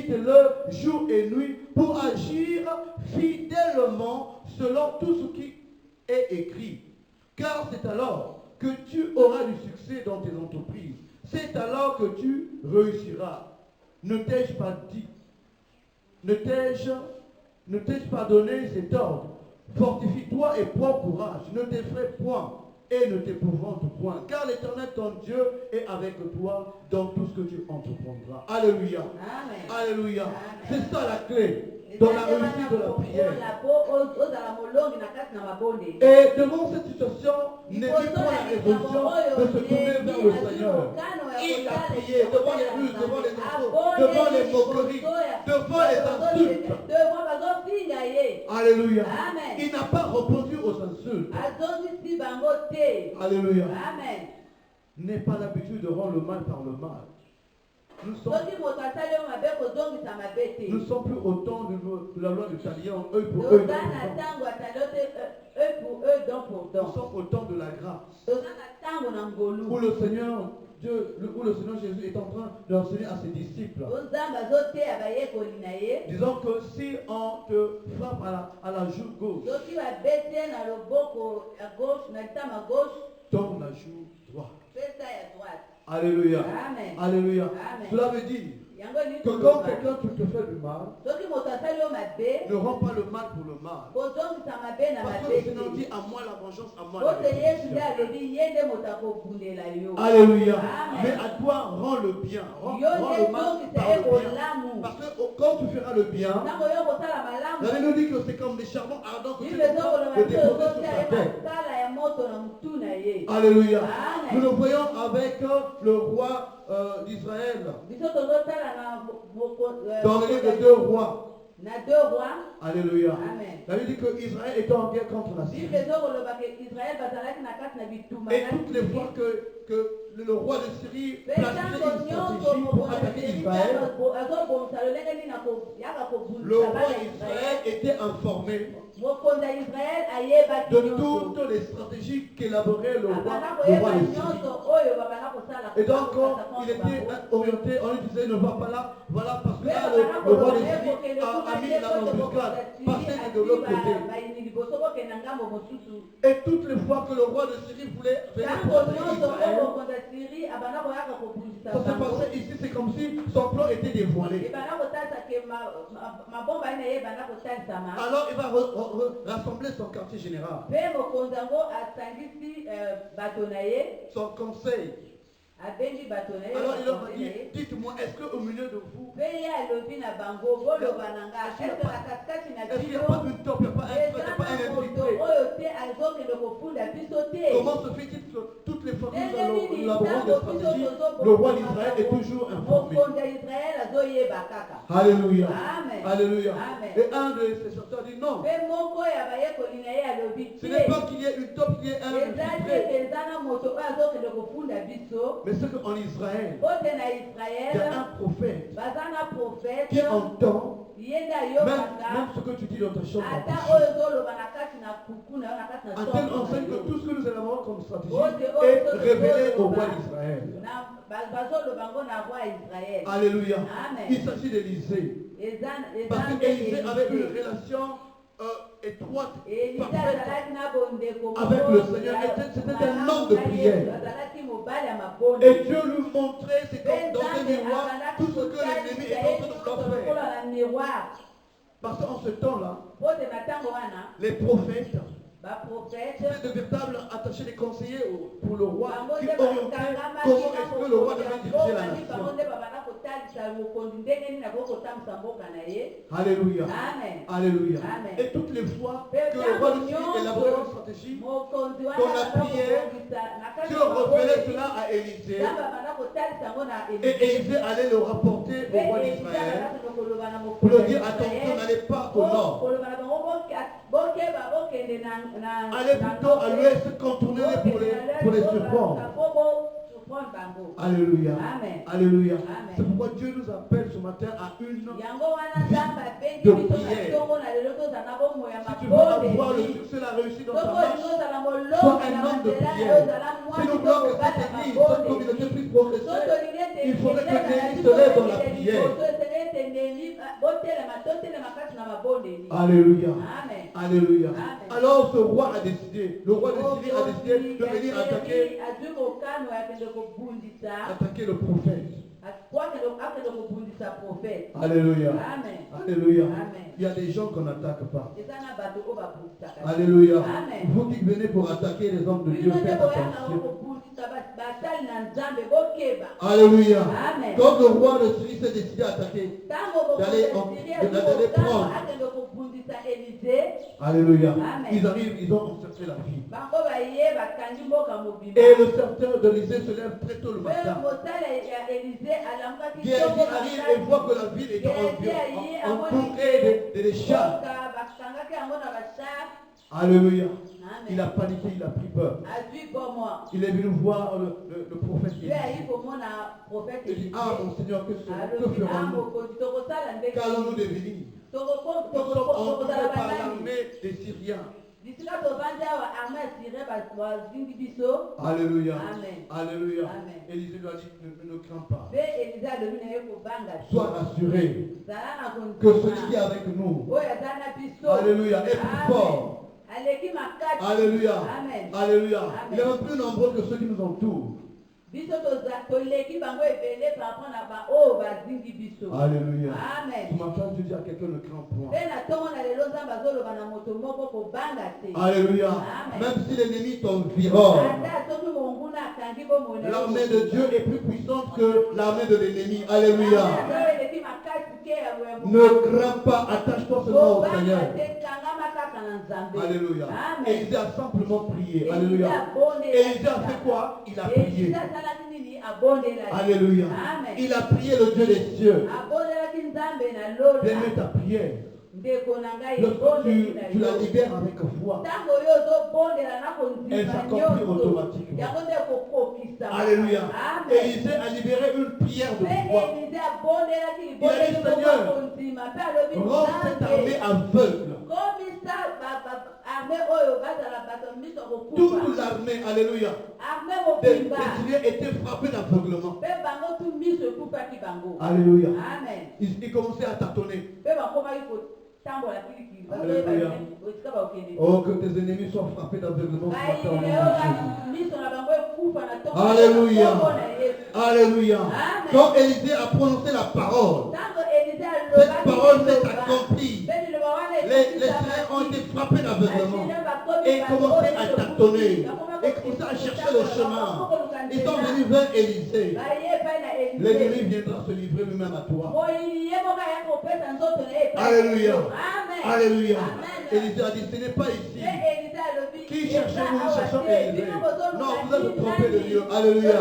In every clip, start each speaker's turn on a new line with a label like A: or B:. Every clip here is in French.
A: Médite-le jour et nuit pour agir fidèlement selon tout ce qui est écrit. Car c'est alors que tu auras du succès dans tes entreprises. C'est alors que tu réussiras. Ne t'ai-je pas dit, ne t'ai-je pas donné cet ordre? Fortifie-toi et prends courage. Ne t'effraie point et ne t'épouvante point. Car l'Éternel, ton Dieu, est avec toi dans tout ce que tu entreprendras. Alléluia.
B: Amen.
A: Alléluia.
B: Amen.
A: C'est ça la clé dans la réussite de la prière. Et devant cette situation, n'hésite pas la résolution de se tourner vers le Seigneur. Il a prié devant les rues, devant les infos, devant les moqueries, devant les insultes. Alléluia.
B: Amen.
A: Il n'a pas répondu aux insultes. Alléluia.
B: Amen.
A: N'aie pas l'habitude de rendre le mal par le mal. Nous sommes plus au temps de la loi du talion, œil pour œil. Nous sommes au temps de la grâce. Où le Seigneur Dieu, où le Seigneur Jésus est en train d'enseigner à ses disciples. Disons que si on te frappe à la joue gauche, tourne la joue droite. Alléluia.
B: Amen.
A: Alléluia.
B: Amen.
A: Cela veut dire que quand quelqu'un te fait du mal, ne rends pas le mal pour le mal. Parce que le Seigneur dit à moi la vengeance, à moi la rétribution. Alléluia.
B: Amen.
A: Mais à toi, rends le bien. Rends le mal par le bien. Parce que quand tu feras le bien, la Bible nous dit que c'est comme des charbons ardents que tu vas le déposer sur sa tête. Alléluia.
B: Amen.
A: Nous le voyons avec le roi d'Israël. Dans le livre de 2 rois. Alléluia.
B: Amen.
A: La Bible dit que Israël était en guerre contre la Syrie. Et toutes les fois que le roi de Syrie planifiait une stratégie pour attaquer Israël, le roi d'Israël était informé de toutes les stratégies qu'élaborait le roi de Syrie. Et donc, il était orienté, on lui disait ne va pas là, voilà, parce que là, le roi de Syrie a mis la embuscade, passez de l'autre côté. Et toutes les fois que le roi de Syrie voulait venir contre Israël, ça se passait ici, c'est comme si son plan était dévoilé. Alors il va rassembler son quartier général, son conseil. Alors il leur a dit, dites-moi, est-ce qu'au milieu de vous, est-ce qu'il n'y a pas une top, il n'y a pas un infiltré? Comment se fait-il que toutes les fois que nous élaborons des stratégies, le roi d'Israël est toujours informé? Alléluia.
B: Amen.
A: Alléluia.
B: Amen.
A: Et un de ses serviteurs dit non. Ce n'est pas qu'il y ait une top, qu'il y ait un infiltré. Mais c'est qu'en Israël, il y a un prophète qui entend même ce que tu dis dans ta chambre. Un tel enseigne que tout ce que nous allons avoir comme stratégie est révélé au roi d'Israël. Alléluia.
B: Amen.
A: Il s'agit d'Élisée. Parce qu'Élisée avait une relation étroite, parfaite avec le Seigneur. C'était un homme de prière. Et Dieu lui montrait, c'est comme dans un miroir, tout ce que l'ennemi est en train de faire. Parce qu'en ce temps-là, les prophètes, c'était de véritables attachés, des conseillers pour le roi qui orientaient comment est-ce que le roi devait diriger la nation. Alléluia.
B: Amen.
A: Alléluia.
B: Amen.
A: Et toutes les fois que le roi de Syrie élaborait une stratégie, dans la prière, Dieu révélait cela à Élisée. Et Élisée allait le rapporter au roi d'Israël pour lui dire attention, n'allez pas au nord. Allez plutôt à l'ouest, contournez-les pour les surprendre. Alléluia.
B: Amen.
A: Alléluia.
B: Amen.
A: C'est pourquoi Dieu nous appelle ce matin à une vie de prière. Si tu veux avoir le succès, la réussite dans ta marche, sois un homme de prière. Si nous voulons que cette église, cette communauté puisse progresser, il faudrait que l'église se lève dans la prière. Alléluia.
B: Amen.
A: Alléluia.
B: Amen.
A: Alors ce roi a décidé, le roi a décidé de venir attaquer le prophète. Alléluia.
B: Amen.
A: Alléluia.
B: Amen.
A: Il y a des gens qu'on n'attaque pas.
B: Amen.
A: Alléluia.
B: Amen.
A: Vous qui venez pour attaquer les hommes de Dieu, faites attention. Alléluia.
B: Amen.
A: Quand le roi de Syrie s'est décidé à attaquer, d'aller prendre. Alléluia.
B: Amen.
A: Ils arrivent, ils ont encerclé la ville. Et le serviteur de l'Élysée se lève très tôt le matin. Géasi arrive et voit que la ville est entourée de chars. Alléluia.
B: Amen.
A: Il a paniqué, il a pris peur. Il est venu voir le prophète Élisée. Il dit, ah mon Seigneur, que ferons-nous? Qu'allons-nous devenir? Nous sommes entourés par l'armée des Syriens. Alléluia.
B: Amen.
A: Alléluia.
B: Amen.
A: Élisée lui a dit, ne crains pas. Sois rassuré que celui qui est avec nous, alléluia, est plus fort. Alléluia.
B: Amen.
A: Alléluia.
B: Amen.
A: Il est même plus nombreux que ceux qui nous entourent. Alléluia.
B: Amen.
A: Ce matin, Dieu dit à quelqu'un, ne crains point.
B: Alléluia.
A: Alléluia. Même si l'ennemi t'environne, l'armée de Dieu est plus puissante que l'armée de l'ennemi. Alléluia. Ne crains pas, attache-toi seulement au Seigneur. Alléluia. Élisée a simplement prié. Alléluia. Élisée a fait quoi? Il a prié. Alléluia. Il a prié le Dieu des cieux. Bien-aimé, ta prière, lorsque tu la libères avec foi, elle s'accomplit automatiquement. Alléluia. Élisée a libéré une prière de foi. Il a dit, Seigneur, rends cette armée aveugle. Toute l'armée, alléluia, des Syriens étaient frappés d'aveuglement. Alléluia. Ils commençaient à tâtonner. Alléluia. Oh, que tes ennemis soient frappés d'aveuglement. Alléluia. Alléluia. Quand Élisée a prononcé la parole, cette parole s'est accomplie. Les Syriens ont été frappés d'aveuglement et commençaient à tâtonner et commençaient à chercher le chemin. Ils sont venus vers Élisée. L'ennemi viendra se livrer lui-même à toi. Alléluia. Alléluia. Élisée a dit, ce n'est pas ici. Qui cherchez-vous? Nous cherchons Élisée. Non, vous êtes trompés de lieu. Alléluia.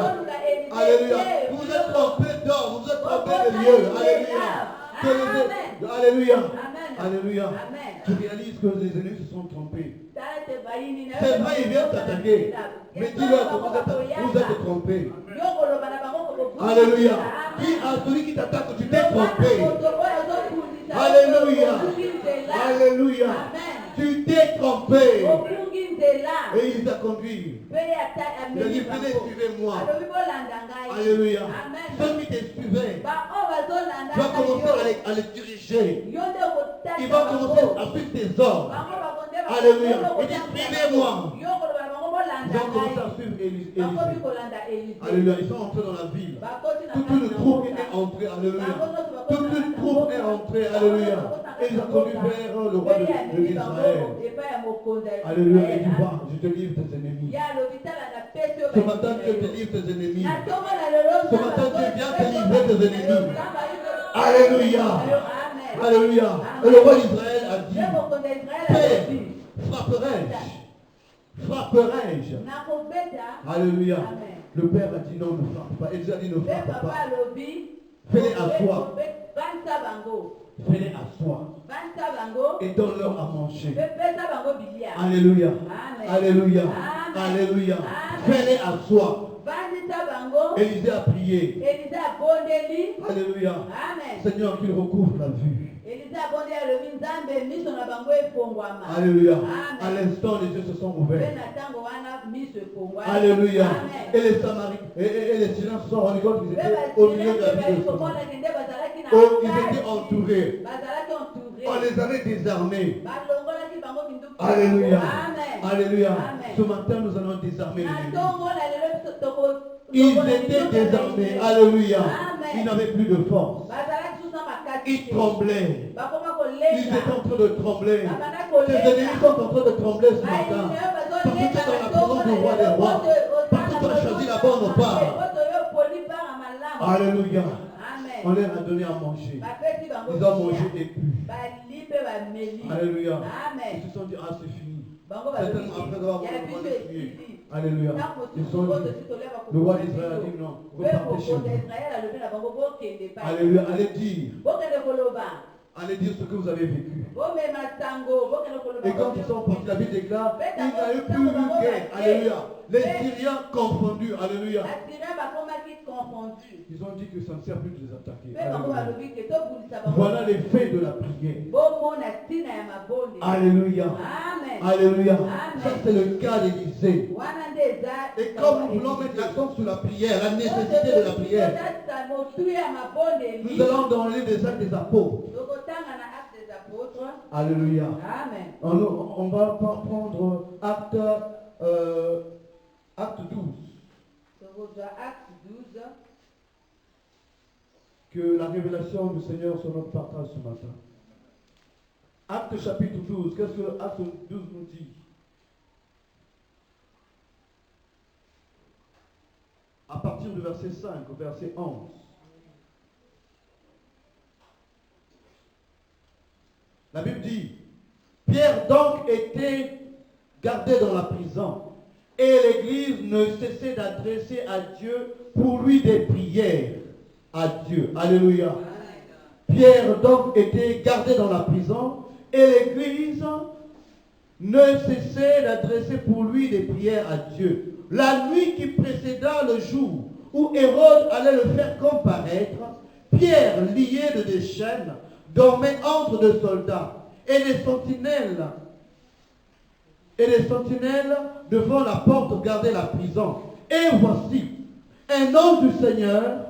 A: Alléluia. Vous vous êtes trompés d'or. Vous vous êtes trompés de lieu. Alléluia. Alléluia. Alléluia. Tu réalises que les ennemis se sont trompés. C'est vrai, ils viennent t'attaquer. Mais dis-leur que vous êtes trompés. Alléluia. Dis à celui qui t'attaque que tu t'es trompé. Alléluia. Alléluia. Tu t'es trompé. Et il t'a conduit. Il a dit, venez, suivez-moi. Alléluia. Ceux qui te suivaient, tu vas commencer à les diriger. Il va commencer à suivre tes ordres. Alléluia. Il dit, suivez-moi. Ils ont commencé à suivre Élisée. Alléluia. Ils sont entrés dans la ville. Toute une troupe est entrée. Alléluia. Toute une troupe est entrée. Alléluia. Et ils ont conduit vers le roi de l'Israël. Alléluia. Et tu vas, je te livre tes ennemis. Ce matin, Dieu te livre tes ennemis. Ce matin, Dieu vient te livrer tes ennemis. Alléluia. Alléluia. Et le roi d'Israël a dit, Père, frapperai-je? Frapperai-je? Alléluia. Le père a dit non, ne frappe pas. Élisée a dit ne frappe pas. Fais-les asseoir. Fais-les asseoir. Et donne-leur à manger. Alléluia. Alléluia. Alléluia. Fais-les asseoir. Élisée a prié. Alléluia. Seigneur, qu'il recouvre la vue. Alléluia. À l'instant, les yeux se sont ouverts. Alléluia. Et les Samaritains et les Syriens se sont rendus compte qu'ils étaient au milieu de la ville de Samarie. Oh, ils étaient entourés. On les avait désarmés. Alléluia. Alléluia. Ce matin, nous allons désarmer l'ennemi. Ils étaient désarmés. Alléluia. Ils n'avaient plus de force. Ils tremblaient. Ils étaient en train de trembler. Tes ennemis sont en train de trembler ce matin. Parce que tu es dans la présence du roi des rois. Parce que tu as choisi la bonne part. Alléluia. On leur a donné à manger. Ils ont mangé et pu. Alléluia. Ils se sont dit, ah, c'est fini. Certainement après avoir prié. Alléluia. Ils sont dit, le roi d'Israël a dit non, repartez chez vous. Alléluia. Allez dire. Allez dire ce que vous avez vécu. Et quand ils sont partis, la Bible déclare, il n'y a eu plus de guerre. Alléluia. Les Syriens confondus. Alléluia. Ils ont dit que ça ne sert plus de les attaquer. Alléluia. Voilà l'effet de la prière. Alléluia. Alléluia. Ça c'est le cas d'Élisée. Et comme nous voulons mettre l'accent sur la prière, la nécessité de la prière, nous allons dans le livre des Actes des Apôtres. Alléluia. On va prendre acte 12. Que la révélation du Seigneur soit notre partage ce matin. Acte chapitre 12. Qu'est-ce que acte 12 nous dit? À partir du verset 5 au verset 11. La Bible dit, Pierre donc était gardé dans la prison et l'Église ne cessait d'adresser à Dieu pour lui des prières à Dieu. Alléluia. Pierre donc était gardé dans la prison et l'Église ne cessait d'adresser pour lui des prières à Dieu. La nuit qui précéda le jour où Hérode allait le faire comparaître, Pierre, lié de des chaînes, dormait entre deux soldats et les sentinelles devant la porte gardaient la prison. Et voici, un ange du Seigneur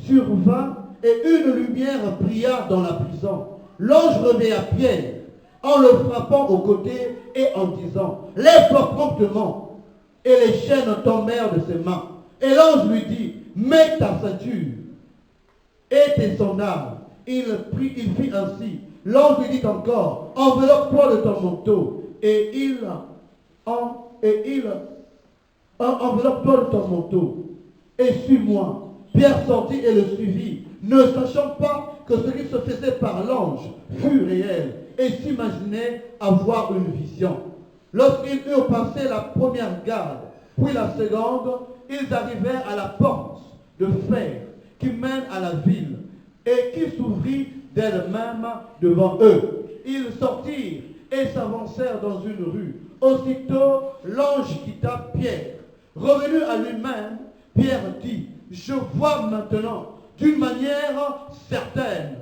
A: survint et une lumière brilla dans la prison. L'ange réveilla Pierre en le frappant au côté et en disant, lève-toi promptement. Et les chaînes tombèrent de ses mains. Et l'ange lui dit, mets ta ceinture et tes sandales. Il fit ainsi. L'ange lui dit encore, enveloppe-toi de ton manteau. Enveloppe-toi de ton manteau. Et suis-moi. Pierre sortit et le suivit, ne sachant pas que ce qui se faisait par l'ange fut réel, et s'imaginait avoir une vision. Lorsqu'ils eurent passé la première garde, puis la seconde, ils arrivèrent à la porte de fer qui mène à la ville, et qui s'ouvrit d'elle-même devant eux. Ils sortirent et s'avancèrent dans une rue. Aussitôt, l'ange quitta Pierre. Revenu à lui-même, Pierre dit, je vois maintenant d'une manière certaine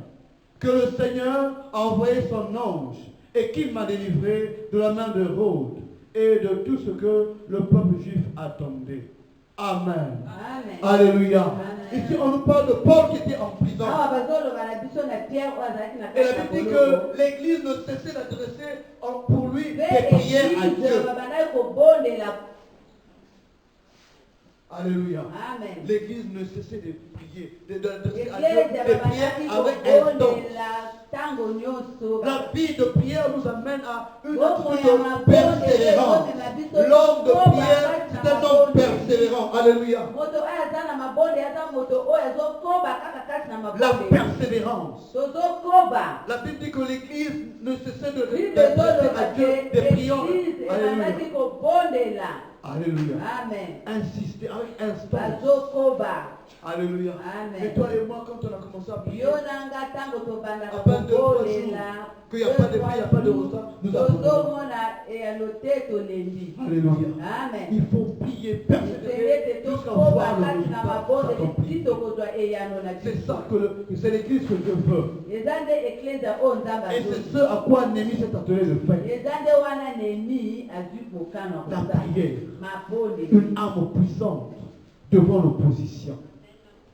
A: que le Seigneur a envoyé son ange et qu'il m'a délivré de la main de Hérode et de tout ce que le peuple juif attendait. Amen.
B: Amen.
A: Alléluia.
B: Amen.
A: Ici, on nous parle de Paul qui était en prison. Et la Bible dit que l'Église ne cessait d'adresser pour lui des prières à Dieu. Alléluia.
B: Amen.
A: L'Église ne cessait de prier, d'adresser à Dieu des prières avec insistance. La vie de prière nous amène à une attitude de persévérance. L'homme de prière, c'est un homme persévérant. Alléluia. La persévérance. La Bible dit que l'Église ne cessait d'adresser à Dieu des prières. Alléluia. Alléluia.
B: Amen.
A: Insister avec instance. Alléluia.
B: Amen.
A: Mais toi et moi, quand on a commencé à prier, à peine 2-3 jours, qu'il n'y a pas de prière, il n'y a pas de repas, nous avons. Alléluia.
B: Amen.
A: Il faut prier, persévérer jusqu'à voir le résultat s'accomplir. C'est ça que c'est l'Église que Dieu veut. Et c'est ce à quoi Néhémie s'est attelé de faire. La prière, une arme puissante devant l'opposition.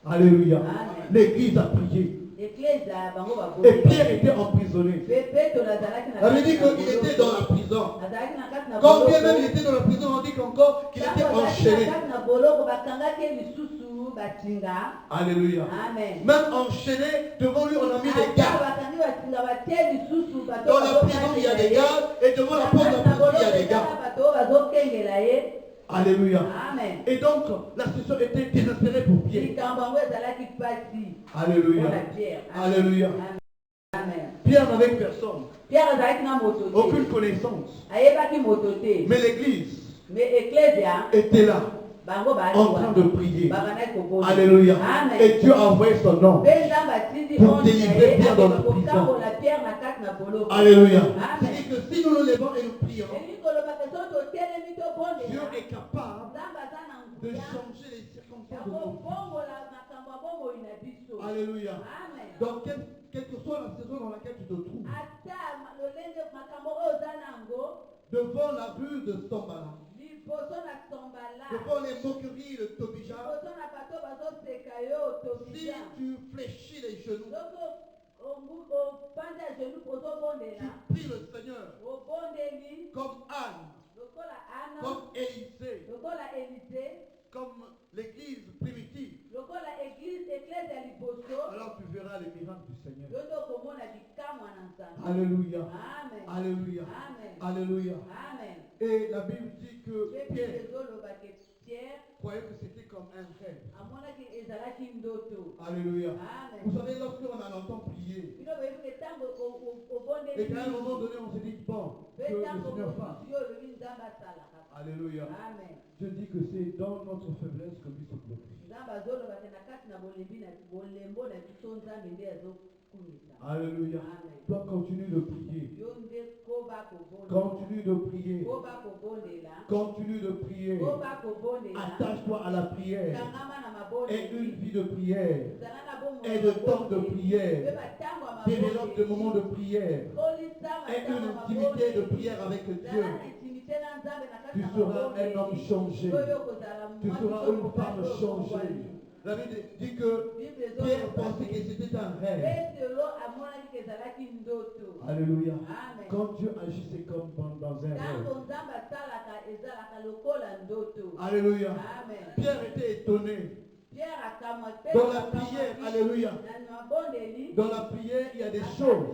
A: Alléluia.
B: Amen.
A: L'Église a prié.
B: Ecclésia, bango ba
A: Et
B: bomi.
A: Pierre était emprisonné.
B: Petro nazalaki na
A: Ça veut
B: kati
A: dire
B: na
A: qu'il était dans la prison.
B: Nazalaki na kati na
A: Quand bien
B: boloko.
A: même il était dans la prison, on dit qu'encore qu'il était
B: Tango azalaki
A: enchaîné.
B: na kati na boloko bakangaki lisusu batinga.
A: Alléluia.
B: Amen.
A: Même enchaîné, devant lui, on a mis des
B: Ata
A: gardes.
B: bakangi batinga batie lisusu bato
A: Dans la prison, il y a des gardes. Et devant la porte de la prison, il y a des gardes.
B: bato bazokengela ye.
A: Alléluia.
B: Amen.
A: Et donc, la situation était désespérée pour Pierre.
B: Likambo yango ezalaki pasi.
A: Alléluia.
B: Mpona Pierre. Amen.
A: Alléluia.
B: Amen.
A: Pierre n'avait personne.
B: Pierre azalaki na moto te.
A: Aucune connaissance.
B: Ayebaki moto te.
A: Mais l'église
B: Mais ecclésia
A: était là,
B: bango baali
A: en train de prier.
B: bakandaki kobona.
A: Alléluia.
B: Amen.
A: Et Dieu a envoyé son nom.
B: Mpe Nzambe atindi
A: Pour
B: onde
A: délivrer
B: na ye
A: Pierre dans la
B: akende
A: prison.
B: kokambola Pierre na kati na boloko.
A: Alléluia.
B: Amen.
A: C'est-à-dire que si nous nous levons et nous prions,
B: elingi kolobaka soki totelemi
A: Dieu
B: tobondela
A: est capable
B: Nzambe aza na
A: de
B: nguya
A: changer les circonstances
B: ya
A: de nos vies.
B: kobongola makambo ya bomoi na biso.
A: Alléluia.
B: Amen.
A: Donc, quelle que soit la saison dans laquelle tu te trouves,
B: ata lolenge makambo oyo oza nango
A: devant la rue de Stombala,
B: liboso na tombala
A: devant les moqueries, le tobija,
B: liboso na bato bazoseka yo
A: si
B: tobija
A: tu fléchis les genoux,
B: soki opanda genou
A: tu
B: ozobondela
A: pries le Seigneur
B: obondeli
A: comme Anne,
B: lokola ana
A: comme Élisée,
B: lokola elise
A: comme l'église primitive,
B: lokola eklese ya liboso
A: alors tu verras les miracles du Seigneur.
B: yo nde okomona bikamwa na nzambe.
A: Alléluia.
B: Amen.
A: Alléluia.
B: Amen.
A: Alléluia.
B: Amen.
A: Et la Bible dit que
B: Mpe
A: Pierre
B: ezoloba ke Pierre
A: croyait que c'était comme un rêve.
B: amonaki ezalaki ndoto.
A: Alléluia.
B: Amen.
A: Vous savez, lorsqu'on en entend prier,
B: bino boyebi ke ntango
A: et
B: obondeli
A: qu'à un moment donné, on se dit, bon, que
B: mpe
A: le
B: ntango
A: Seigneur fasse.
B: mosusu yo olobi nzambe asalaka.
A: Alléluia.
B: Amen.
A: Je dis que c'est dans notre faiblesse que lui se glorifie.
B: nzambe azoloba ke na kati na bolembo na biso nzambe nde azokumisa.
A: Alléluia.
B: Amen.
A: Toi, continue de prier.
B: yo nde koba kobondela
A: Continue de prier.
B: koba kobondela
A: Continue de prier.
B: koba kobondela
A: Attache-toi à la prière.
B: kangama na
A: Et une
B: mabondeli
A: vie de prière.
B: zala na bomoi
A: Et
B: ya
A: de temps de
B: mabondeli.
A: prière.
B: Mpe batango ya
A: Développe des
B: mabondeli.
A: moments de prière.
B: Kolisa
A: Et
B: batango
A: une
B: ya
A: intimité de
B: mabondeli.
A: prière avec Dieu.
B: Zala na intimité na Nzambe na kati
A: Tu
B: na
A: seras
B: mabondeli.
A: un homme changé.
B: Oyo kozala
A: Tu
B: mwasi
A: seras
B: to
A: une
B: mobali
A: femme
B: oyo
A: changée.
B: kobwani.
A: La Bible dit que
B: Bible
A: Pierre
B: ezoloba
A: pensait
B: ke
A: que c'était un rêve.
B: Petero amonaki ke ezalaki ndoto.
A: Alléluia.
B: Amen.
A: Quand Dieu agit, c'est comme dans un rêve.
B: Ntango Nzambe asalaka ezalaka lokola ndoto.
A: Alléluia.
B: Amen.
A: Pierre était étonné.
B: Pierre akamwa
A: Dans la prière, alléluia.
B: na mabondeli
A: Dans la prière, il y a des choses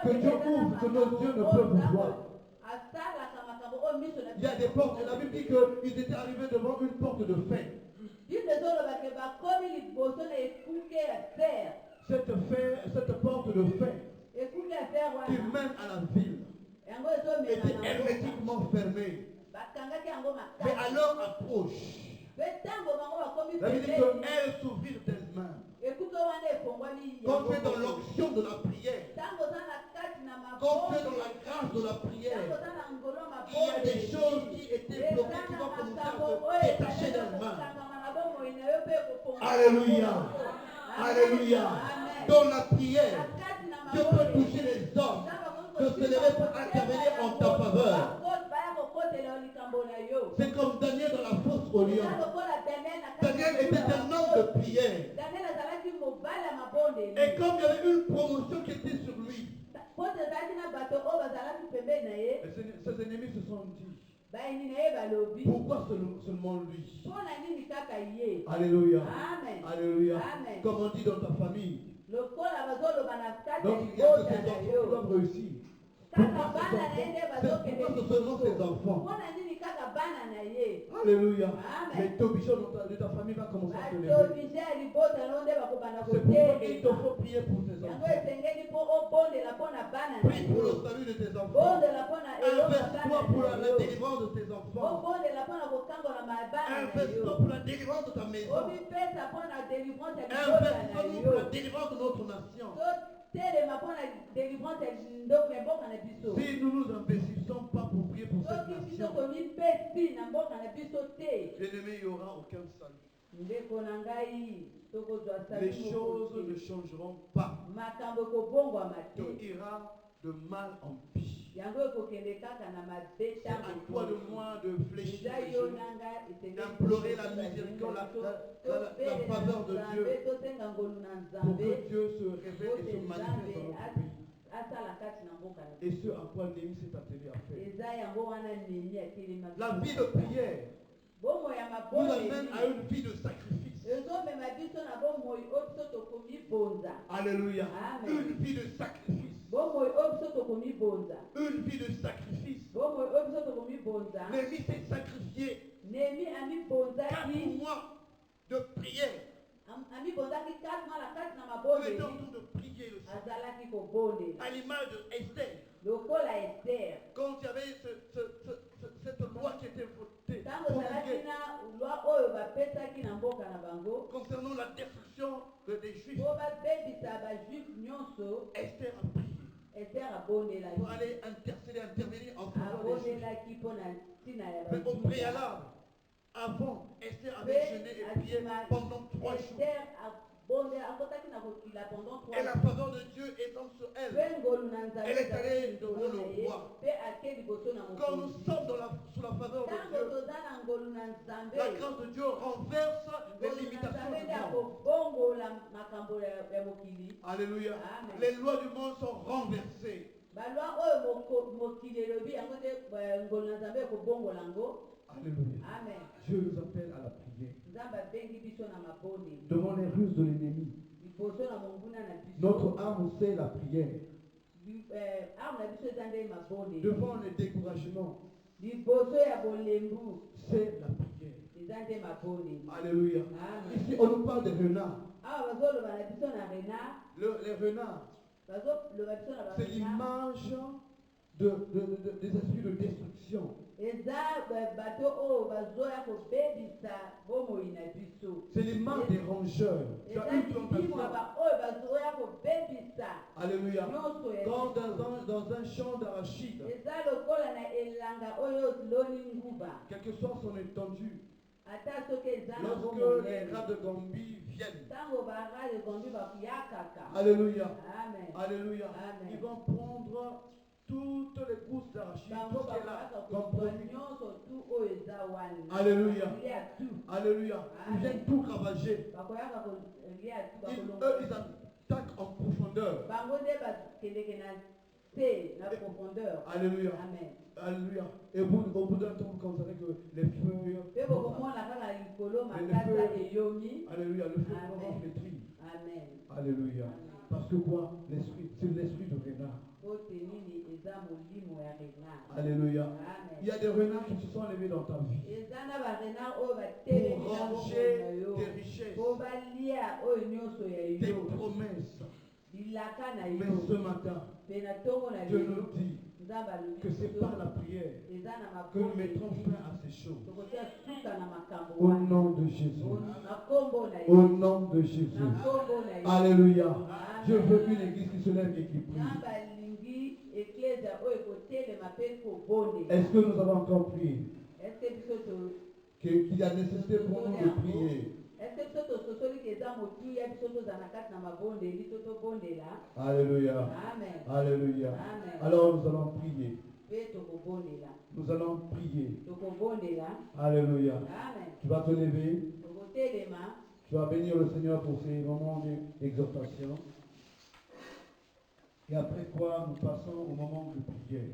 A: que Dieu ouvre, que nos yeux ne peuvent voir.
B: asalaka makambo oyo miso na
A: Il y a des portes. La Bible dit qu'ils étaient arrivés devant une porte de fer.
B: bible ezoloba ke bakomi liboso na ekuke ya fer
A: Cette porte de fer
B: ekuke ya fer
A: qui
B: wana
A: mène à la ville
B: yango ezomema
A: était
B: na
A: hermétiquement fermée.
B: bakangaki yango
A: Mais
B: makasi
A: à leur approche,
B: mpe ntango bango bakomi
A: la Bible dit
B: pembeni
A: qu'elles s'ouvrirent d'elles-mêmes.
B: ekuke wana efongwami
A: Quand tu es dans l'onction de la prière,
B: ntango oza na kati na
A: quand tu es dans la grâce de la
B: ntango
A: prière,
B: oza na ngolo
A: il y a des choses qui étaient bloquées qui vont commencer à se détacher d'elles-mêmes. Alléluia. Alléluia. Dans la prière, Dieu peut toucher les hommes, de se lever pour intervenir en ta faveur. C'est comme Daniel dans la fosse au lion. Daniel était un homme de prière. Et comme il y avait une promotion qui était sur lui, ses ennemis se sont dit, pourquoi seulement lui? Alléluia. Alléluia. Comme on dit dans ta famille. Donc il y a que tes enfants qui doivent réussir. Pourquoi ce seulement tes enfants? Alléluia. Mais Tobisha de ta famille va commencer à se lever. C'est pourquoi il te faut prier pour tes enfants. Prie pour le salut de tes enfants. Investe-toi pour la délivrance de tes enfants. Investe-toi pour la délivrance de ta maison. Investe-toi pour la délivrance de notre nation. Si nous nous investissons pas pour prier pour cette nation, l'ennemi, il n'y aura aucun salut. Les choses ne changeront pas. Tu iras de mal en pire.
B: yango ekokende kaka na mabe
A: C'est à
B: ntango
A: toi de moi de fléchir
B: eza
A: les
B: yo
A: genoux,
B: nanga esengeli
A: d'implorer la miséricorde, la faveur de Dieu,
B: tosenga ngolu na
A: pour
B: nzambe
A: que Dieu se révèle et se
B: ote
A: manifeste dans
B: nzambe
A: notre pays.
B: asala kati na mboka na
A: Et ce à quoi Néhémie s'est attelé à faire.
B: eza yango wana nemi atelema
A: La vie de prière
B: bomoi ya
A: nous amène à
B: mabomeli
A: une vie de sacrifice.
B: ezomema biso na bomoi oyo biso tokomibonza
A: Alléluia.
B: Amen.
A: Une vie de sacrifice.
B: bomoi oyo biso tokomibonza
A: Une vie de sacrifice.
B: bomoi oyo biso tokomibonza
A: Néhémie s'est sacrifié
B: nemi
A: 4
B: amibonzaki
A: mois de prière.
B: amibonzaki 4 mois na kati na
A: Il
B: mabondeli
A: était en train de prier le Seigneur.
B: azalaki kobondela
A: À l'image de Esther.
B: lokola Ester
A: Quand il y avait cette loi qui était votée,
B: ntango ozalaki
A: promulguée,
B: na lwa oyo bapesaki na mboka na bango
A: concernant la destruction des Juifs,
B: po babebisa bajuif nyonso
A: Esther a prié
B: Ester
A: pour
B: abondelaki
A: aller intervenir en faveur des Juifs.
B: abondelaki mpo na ntina ya
A: Mais au
B: bajuda
A: préalable, avant, Esther avait jeûné et prié pendant 3 jours.
B: Ester abondela akotaki na kokila pendant 3
A: Et la faveur de Dieu étant sur elle,
B: mpe ngolu na nzambe
A: elle est allée
B: ezalaki
A: devant
B: likolo na
A: le
B: ye
A: roi.
B: mpe ake liboso na
A: Quand nous
B: mokonzi
A: sommes sous la faveur de
B: ntango
A: Dieu,
B: toza na ngolu na nzambe
A: la grâce de Dieu renverse les
B: ngolu na
A: limitations
B: nzambe
A: du
B: nde
A: monde.
B: akobongola makambo ya mokili
A: Alléluia.
B: Amen.
A: Les lois du monde sont renversées.
B: balwa oyo mokili elobi yango te ngolu na nzambe ekobongola yango
A: Alléluia.
B: amen
A: Dieu nous appelle à la prière.
B: nzambe abengi biso na mabondeli
A: Devant les ruses de l'ennemi,
B: liboso na monguna na biso
A: notre âme c'est la prière.
B: arme na biso eza nde mabondeli
A: Devant les découragements,
B: liboso ya bolembu
A: c'est la prière.
B: eza nde mabondeli
A: Alléluia.
B: amen
A: Ici, on nous parle des renards.
B: awa bazoloba na biso na renard
A: Les renards,
B: bazoloba biso na
A: c'est
B: barenard
A: l'image des esprits de destruction.
B: eza bato oyo bazoya kobebisa bomoi na biso
A: C'est l'image des rongeurs. Tu as
B: eza
A: une plantation.
B: limwa oyo bazoya kobebisa
A: Alléluia.
B: nyonso ya
A: Quand
B: biso.
A: dans un champ d'arachide,
B: eza lokola na elanga oyo loni nguba
A: quelle que soit son étendue,
B: ata soki eza na
A: lorsque les rats de Gambie viennent,
B: ntango bara ekombi bakuyakaka
A: Alléluia.
B: amen
A: Alléluia.
B: Amen.
A: Ils vont prendre toutes les pousses d'arachide,
B: bango
A: tout ce qui est là,
B: bakuyaka
A: comme
B: kozwa
A: promis.
B: nyonso tu oyo eza wana
A: Alléluia.
B: kolia tu
A: Alléluia. Ils viennent tout ravager.
B: bakoyaka kolia tu
A: Eux,
B: bakolonga
A: ils attaquent en profondeur.
B: bango nde bakendeke na se na profondeur
A: Alléluia.
B: amen
A: Alléluia. Et au bout d'un temps, vous constaterez que les feuilles.
B: mpe bokomona kaka likolo makasa eyomi
A: Alléluia. Le feu
B: Amen.
A: va flétrir.
B: amen
A: Alléluia. Parce que quoi? L'esprit, c'est l'esprit de renard.
B: ote nini eza molimo ya renard
A: Alléluia.
B: amen
A: Il y a des renards qui se sont levés dans ta vie
B: eza na barenard oyo batelemi
A: pour
B: na
A: ranger
B: bomoi na yo
A: tes richesses,
B: po balia oyo nyonso ya
A: tes
B: yo
A: promesses.
B: bilaka na
A: Mais
B: yo
A: ce matin,
B: mpe na ntongo na
A: Dieu
B: lelo
A: nous dit
B: nzambe alobi
A: que c'est par la prière
B: eza na
A: que nous mettrons fin à ces choses.
B: tokotia suka na makambo
A: Au
B: wana
A: nom de Jésus.
B: na nkombo na
A: Au
B: ye
A: nom de Jésus.
B: na nkombo na ye
A: Alléluia. Je veux une église qui se lève et qui prie.
B: nzambe alingi eklesia oyo ekotelema mpe kobondela
A: Est-ce que nous avons encore prié?
B: eske biso
A: Qu'il y a nécessité pour nous de prier.
B: eske biso tososoli ke eza motuya biso toza na kati na mabondeli to tobondela
A: Alléluia.
B: amen
A: Alléluia.
B: Amen.
A: Alors nous allons prier.
B: mpe tokobondela
A: Nous allons prier.
B: tokobondela
A: Alléluia.
B: amen
A: Tu vas te lever.
B: tokotelema
A: Tu vas bénir le Seigneur pour ces moments d'exhortation. Et après quoi, nous passons au moment de prière.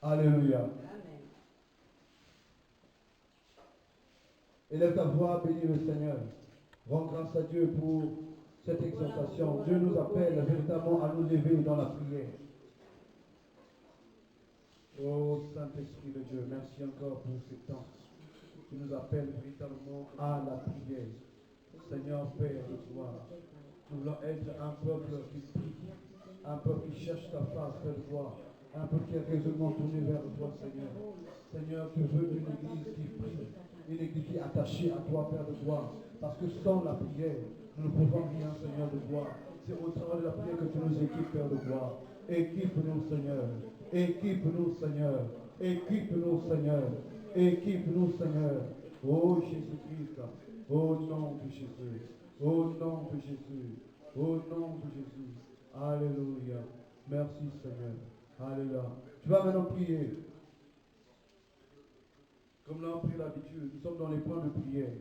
A: Alléluia.
B: amen
A: Élève ta voix, bénis le Seigneur. Rends grâce à Dieu pour cette exhortation. Dieu nous appelle véritablement à nous lever dans la prière. Oh Saint-Esprit de Dieu, merci encore pour ce temps. Tu nous appelles véritablement à la prière. Seigneur Père de gloire, nous voulons être un peuple qui prie, un peuple qui cherche ta face, Père de gloire, un peuple qui est résolument tourné vers toi, Seigneur. Seigneur, tu veux une église qui prie, une église qui est attachée à toi, Père de gloire, parce que sans la prière, nous ne pouvons rien, Seigneur de gloire. C'est au travers de la prière que tu nous équipes, Père de gloire. Équipe-nous, Seigneur. Équipe-nous, Seigneur. Équipe-nous, Seigneur. Équipe-nous, Seigneur. Oh Jésus-Christ. Au nom de Jésus. Au nom de Jésus. Au nom de Jésus. Alléluia. Merci Seigneur. Alléluia. Tu vas maintenant prier. Comme l'on a pris l'habitude, nous sommes dans les points de prière.